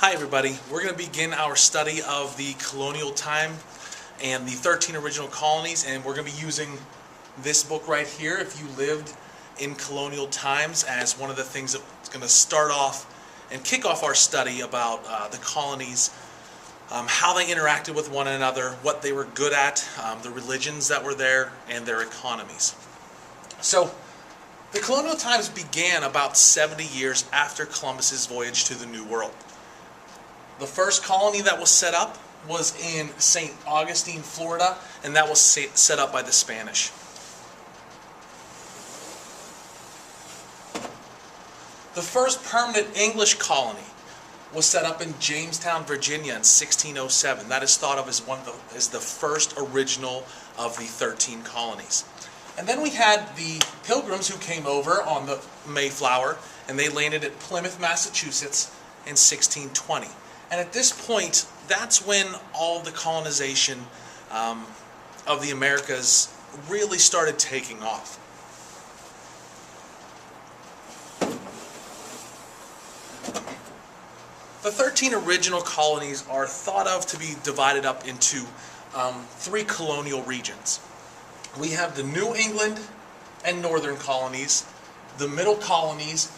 Hi everybody, we're going to begin our study of the colonial time and the 13 original colonies, and we're going to be using this book right here, If You Lived in Colonial Times, as one of the things that's going to start off and kick off our study about the colonies, how they interacted with one another, what they were good at, the religions that were there, and their economies. So, the colonial times began about 70 years after Columbus's voyage to the New World. The first colony that was set up was in St. Augustine, Florida, and that was set up by the Spanish. The first permanent English colony was set up in Jamestown, Virginia in 1607. That is thought of as the first original of the 13 colonies. And then we had the Pilgrims who came over on the Mayflower, and they landed at Plymouth, Massachusetts in 1620. And at this point, that's when all the colonization of the Americas really started taking off. The 13 original colonies are thought of to be divided up into three colonial regions. We have the New England and Northern colonies, the Middle colonies,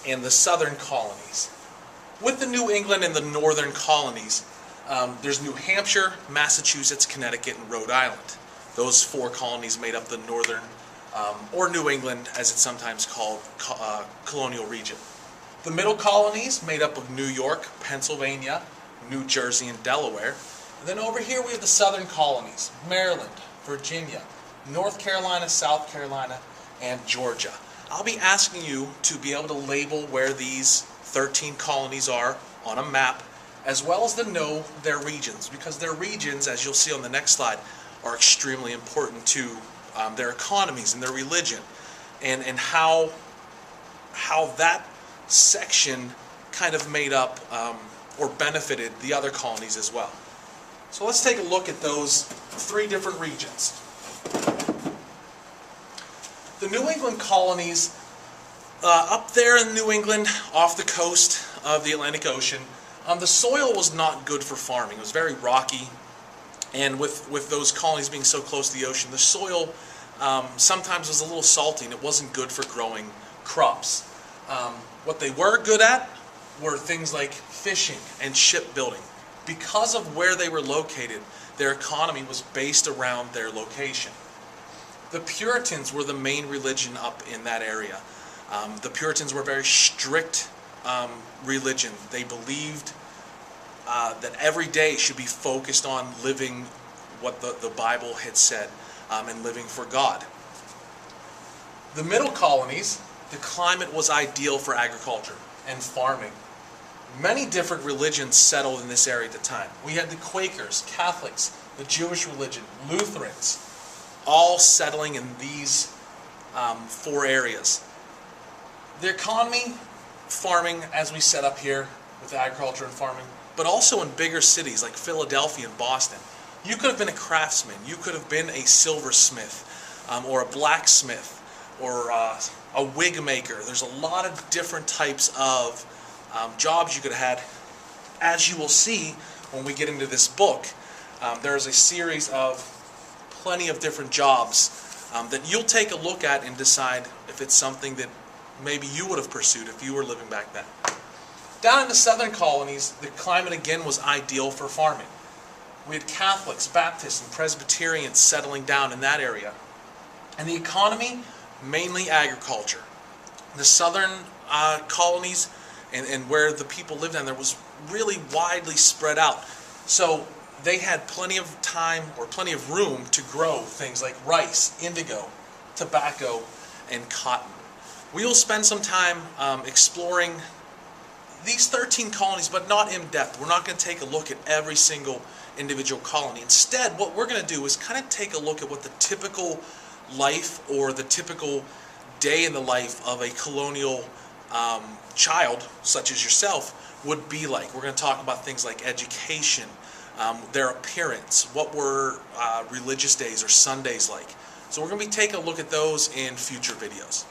and the Southern colonies. With the New England and the Northern colonies, there's New Hampshire, Massachusetts, Connecticut, and Rhode Island. Those four colonies made up the Northern, or New England as it's sometimes called, colonial region. The Middle colonies made up of New York, Pennsylvania, New Jersey, and Delaware. And then over here we have the Southern colonies, Maryland, Virginia, North Carolina, South Carolina, and Georgia. I'll be asking you to be able to label where these 13 colonies are on a map, as well as to know their regions, because their regions, as you'll see on the next slide, are extremely important to their economies and their religion, and how that section kind of made up or benefited the other colonies as well. So let's take a look at those three different regions. The New England colonies, up there in New England, off the coast of the Atlantic Ocean, the soil was not good for farming. It was very rocky, and with those colonies being so close to the ocean, the soil sometimes was a little salty, and it wasn't good for growing crops. What they were good at were things like fishing and shipbuilding. Because of where they were located, their economy was based around their location. The Puritans were the main religion up in that area. The Puritans were a very strict religion. They believed that every day should be focused on living what the Bible had said and living for God. The Middle colonies, the climate was ideal for agriculture and farming. Many different religions settled in this area at the time. We had the Quakers, Catholics, the Jewish religion, Lutherans, all settling in these four areas. The economy, farming, as we set up here with agriculture and farming, but also in bigger cities like Philadelphia and Boston. You could have been a craftsman, you could have been a silversmith, or a blacksmith, or a wig maker. There's a lot of different types of jobs you could have had. As you will see when we get into this book, there's a series of plenty of different jobs that you'll take a look at and decide if it's something that maybe you would have pursued if you were living back then. Down in the southern colonies, the climate again was ideal for farming. We had Catholics, Baptists, and Presbyterians settling down in that area. And the economy, mainly agriculture. The southern colonies and where the people lived down there was really widely spread out. So they had plenty of time or plenty of room to grow things like rice, indigo, tobacco, and cotton. We will spend some time exploring these 13 colonies, but not in depth. We're not going to take a look at every single individual colony. Instead, what we're going to do is kind of take a look at what the typical life or the typical day in the life of a colonial child, such as yourself, would be like. We're going to talk about things like education, their appearance, what were religious days or Sundays like. So we're going to be taking a look at those in future videos.